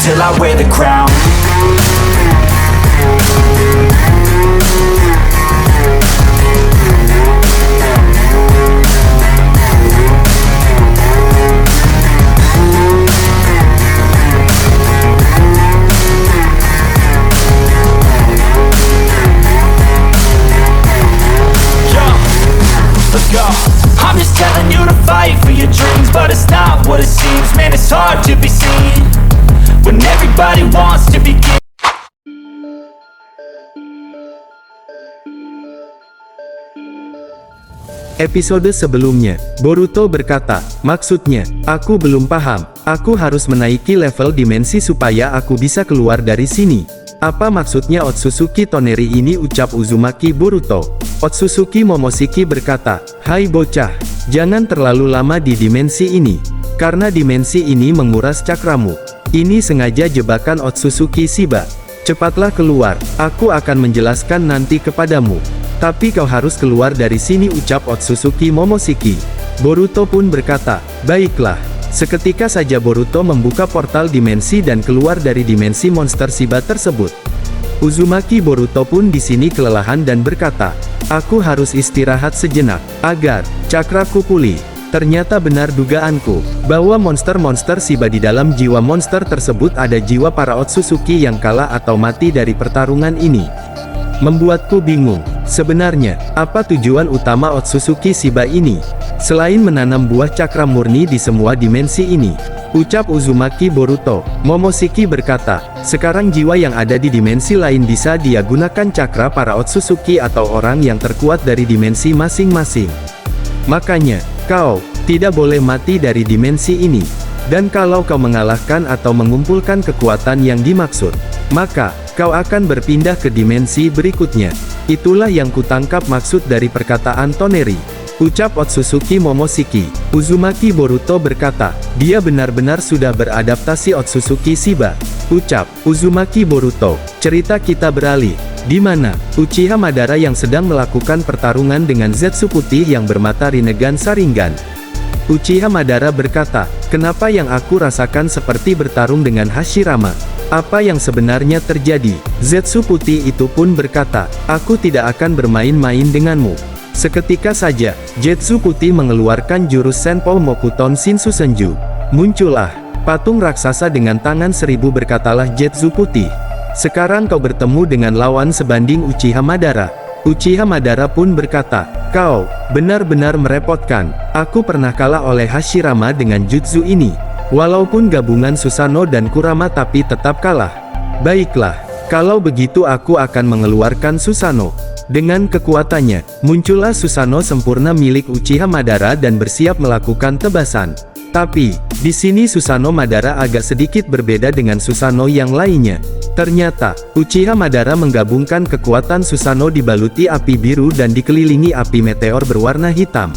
till I wear the crown. I'm just telling you to fight for your dreams, but it's not what it seems. Man, it's hard to be seen when everybody wants to be king. Episode sebelumnya, Boruto berkata, maksudnya, aku belum paham, aku harus menaiki level dimensi supaya aku bisa keluar dari sini. Apa maksudnya Otsutsuki Toneri ini, ucap Uzumaki Boruto. Otsutsuki Momoshiki berkata, hai bocah, jangan terlalu lama di dimensi ini, karena dimensi ini menguras cakramu. Ini sengaja jebakan Otsutsuki Shiba. Cepatlah keluar, aku akan menjelaskan nanti kepadamu. Tapi kau harus keluar dari sini, ucap Otsutsuki Momoshiki. Boruto pun berkata, baiklah. Seketika saja Boruto membuka portal dimensi dan keluar dari dimensi monster Shiba tersebut. Uzumaki Boruto pun di sini kelelahan dan berkata, aku harus istirahat sejenak, agar cakraku pulih. Ternyata benar dugaanku, bahwa monster-monster Shiba di dalam jiwa monster tersebut ada jiwa para Otsutsuki yang kalah atau mati dari pertarungan ini. Membuatku bingung, sebenarnya, apa tujuan utama Otsutsuki Shiba ini? Selain menanam buah cakra murni di semua dimensi ini, ucap Uzumaki Boruto. Momoshiki berkata, sekarang jiwa yang ada di dimensi lain bisa dia gunakan cakra para Otsutsuki atau orang yang terkuat dari dimensi masing-masing. Makanya, kau tidak boleh mati dari dimensi ini. Dan kalau kau mengalahkan atau mengumpulkan kekuatan yang dimaksud, maka kau akan berpindah ke dimensi berikutnya. Itulah yang kutangkap maksud dari perkataan Toneri, ucap Otsutsuki Momoshiki. Uzumaki Boruto berkata, dia benar-benar sudah beradaptasi Otsutsuki Shiba, ucap Uzumaki Boruto. Cerita kita beralih, di mana Uchiha Madara yang sedang melakukan pertarungan dengan Zetsu Putih yang bermata Rinnegan Sharingan. Uchiha Madara berkata, kenapa yang aku rasakan seperti bertarung dengan Hashirama? Apa yang sebenarnya terjadi? Zetsu Putih itu pun berkata, aku tidak akan bermain-main denganmu. Seketika saja, Zetsu Putih mengeluarkan jurus Senpou Mokuton Shinsu Senju. Muncullah patung raksasa dengan tangan 1000, berkatalah Zetsu Putih. Sekarang kau bertemu dengan lawan sebanding Uchiha Madara. Uchiha Madara pun berkata, kau benar-benar merepotkan. Aku pernah kalah oleh Hashirama dengan jutsu ini. Walaupun gabungan Susanoo dan Kurama tapi tetap kalah. Baiklah, kalau begitu aku akan mengeluarkan Susanoo. Dengan kekuatannya, muncullah Susanoo sempurna milik Uchiha Madara dan bersiap melakukan tebasan. Tapi, di sini Susanoo Madara agak sedikit berbeda dengan Susanoo yang lainnya. Ternyata, Uchiha Madara menggabungkan kekuatan Susanoo dibaluti api biru dan dikelilingi api meteor berwarna hitam.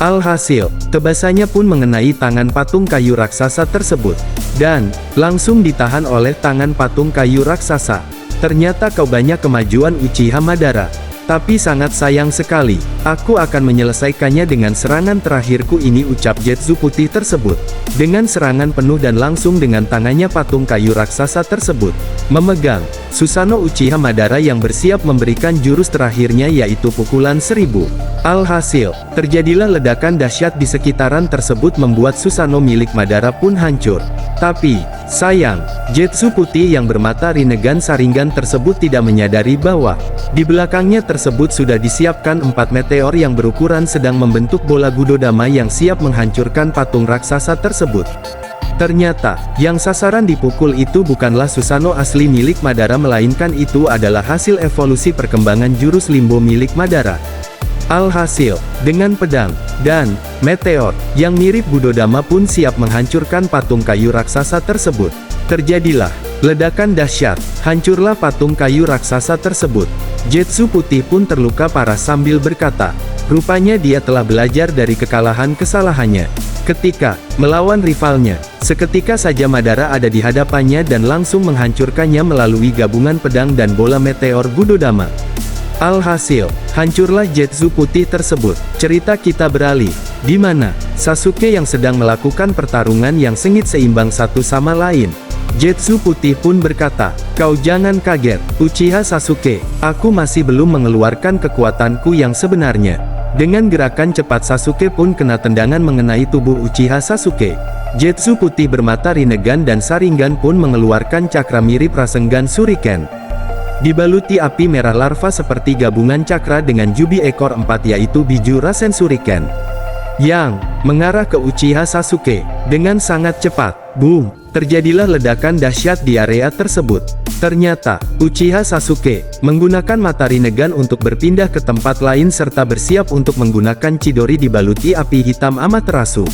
Alhasil, tebasannya pun mengenai tangan patung kayu raksasa tersebut, dan langsung ditahan oleh tangan patung kayu raksasa. Ternyata kau banyak kemajuan Uchiha Madara, tapi sangat sayang sekali, aku akan menyelesaikannya dengan serangan terakhirku ini, ucap Zetsu Putih tersebut. Dengan serangan penuh dan langsung dengan tangannya patung kayu raksasa tersebut memegang Susanoo Uchiha Madara yang bersiap memberikan jurus terakhirnya, yaitu pukulan 1000. Alhasil, terjadilah ledakan dahsyat di sekitaran tersebut membuat Susanoo milik Madara pun hancur. Tapi, sayang, Zetsu Putih yang bermata Rinnegan Sharingan tersebut tidak menyadari bahwa di belakangnya tersebut sudah disiapkan 4 meteor yang berukuran sedang membentuk bola Gudodama yang siap menghancurkan patung raksasa tersebut. Ternyata, yang sasaran dipukul itu bukanlah Susanoo asli milik Madara, melainkan itu adalah hasil evolusi perkembangan jurus Limbo milik Madara. Alhasil, dengan pedang dan meteor yang mirip Gudodama pun siap menghancurkan patung kayu raksasa tersebut. Terjadilah ledakan dahsyat, hancurlah patung kayu raksasa tersebut. Zetsu Putih pun terluka parah sambil berkata, rupanya dia telah belajar dari kesalahannya. Ketika melawan rivalnya, seketika saja Madara ada di hadapannya dan langsung menghancurkannya melalui gabungan pedang dan bola meteor Gudodama. Alhasil, hancurlah Zetsu Putih tersebut. Cerita kita beralih, di mana Sasuke yang sedang melakukan pertarungan yang sengit seimbang satu sama lain Zetsu putih pun berkata, "Kau jangan kaget, Uchiha Sasuke. Aku masih belum mengeluarkan kekuatanku yang sebenarnya." Dengan gerakan cepat Sasuke pun kena tendangan mengenai tubuh Uchiha Sasuke. Zetsu putih bermata Rinnegan dan Sharingan pun mengeluarkan cakra mirip Rasengan Shuriken. Dibaluti api merah larva seperti gabungan cakra dengan jubi ekor 4 yaitu Biju Rasen Shuriken yang mengarah ke Uchiha Sasuke. Dengan sangat cepat, boom, terjadilah ledakan dahsyat di area tersebut. Ternyata, Uchiha Sasuke menggunakan mata Rinnegan untuk berpindah ke tempat lain serta bersiap untuk menggunakan Chidori dibaluti api hitam Amaterasu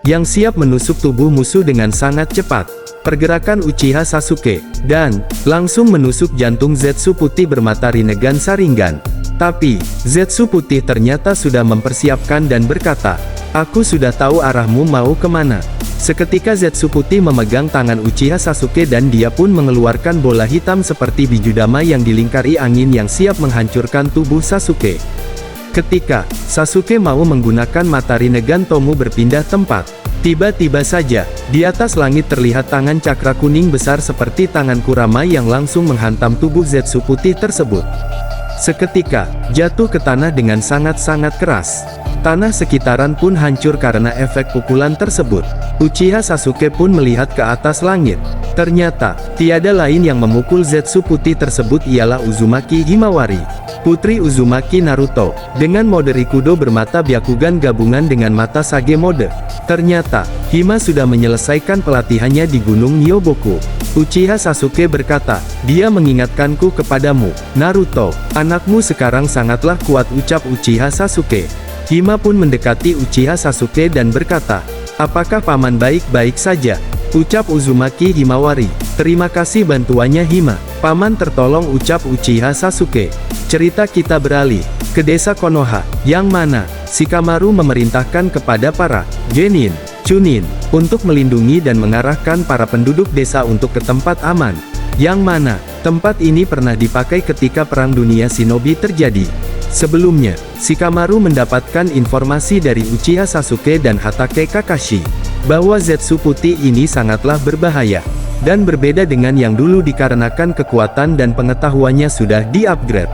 yang siap menusuk tubuh musuh dengan sangat cepat. Pergerakan Uchiha Sasuke dan langsung menusuk jantung Zetsu putih bermata Rinnegan Sharingan. Tapi, Zetsu putih ternyata sudah mempersiapkan dan berkata, "Aku sudah tahu arahmu mau kemana." Seketika Zetsu putih memegang tangan Uchiha Sasuke dan dia pun mengeluarkan bola hitam seperti bijudama yang dilingkari angin yang siap menghancurkan tubuh Sasuke. Ketika Sasuke mau menggunakan mata Rinnegan Tomu berpindah tempat, tiba-tiba saja, di atas langit terlihat tangan cakra kuning besar seperti tangan Kurama yang langsung menghantam tubuh Zetsu putih tersebut. Seketika, jatuh ke tanah dengan sangat-sangat keras. Tanah sekitaran pun hancur karena efek pukulan tersebut. Uchiha Sasuke pun melihat ke atas langit. Ternyata, tiada lain yang memukul Zetsu putih tersebut ialah Uzumaki Himawari, putri Uzumaki Naruto, dengan mode Rikudo bermata Byakugan gabungan dengan mata Sage mode. Ternyata, Hima sudah menyelesaikan pelatihannya di Gunung Nyoboku. Uchiha Sasuke berkata, "Dia mengingatkanku kepadamu, Naruto. Anakmu sekarang sangatlah kuat," ucap Uchiha Sasuke. Hima pun mendekati Uchiha Sasuke dan berkata, "Apakah paman baik-baik saja?" ucap Uzumaki Himawari. "Terima kasih bantuannya Hima. Paman tertolong," ucap Uchiha Sasuke. Cerita kita beralih ke desa Konoha, yang mana Shikamaru memerintahkan kepada para genin, chunin, untuk melindungi dan mengarahkan para penduduk desa untuk ke tempat aman, yang mana tempat ini pernah dipakai ketika Perang Dunia Shinobi terjadi. Sebelumnya, Shikamaru mendapatkan informasi dari Uchiha Sasuke dan Hatake Kakashi, bahwa Zetsu putih ini sangatlah berbahaya, dan berbeda dengan yang dulu dikarenakan kekuatan dan pengetahuannya sudah di-upgrade.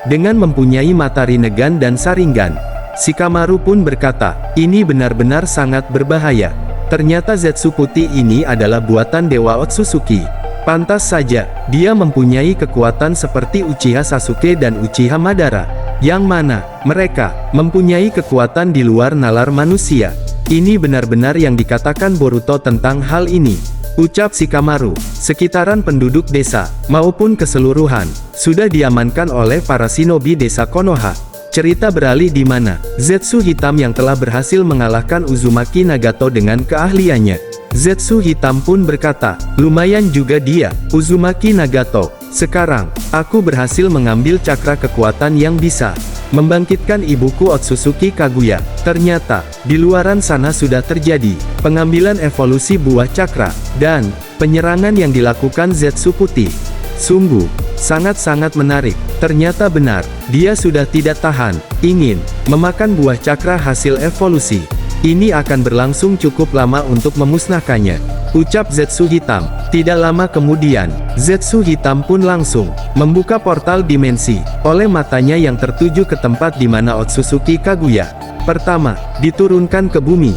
Dengan mempunyai mata Rinnegan dan Sharingan, Shikamaru pun berkata, "Ini benar-benar sangat berbahaya. Ternyata Zetsu putih ini adalah buatan Dewa Otsutsuki. Pantas saja, dia mempunyai kekuatan seperti Uchiha Sasuke dan Uchiha Madara, yang mana mereka mempunyai kekuatan di luar nalar manusia. Ini benar-benar yang dikatakan Boruto tentang hal ini," ucap Shikamaru. Sekitaran penduduk desa, maupun keseluruhan, sudah diamankan oleh para shinobi desa Konoha. Cerita beralih di mana Zetsu hitam yang telah berhasil mengalahkan Uzumaki Nagato dengan keahliannya. Zetsu hitam pun berkata, "Lumayan juga dia, Uzumaki Nagato. Sekarang, aku berhasil mengambil cakra kekuatan yang bisa membangkitkan ibuku Otsutsuki Kaguya." Ternyata, di luaran sana sudah terjadi pengambilan evolusi buah cakra, dan penyerangan yang dilakukan Zetsu putih. Sungguh, sangat-sangat menarik. Ternyata benar, dia sudah tidak tahan, ingin memakan buah cakra hasil evolusi. Ini akan berlangsung cukup lama untuk memusnahkannya, ucap Zetsu hitam. Tidak lama kemudian, Zetsu hitam pun langsung membuka portal dimensi, oleh matanya yang tertuju ke tempat di mana Otsutsuki Kaguya pertama diturunkan ke bumi.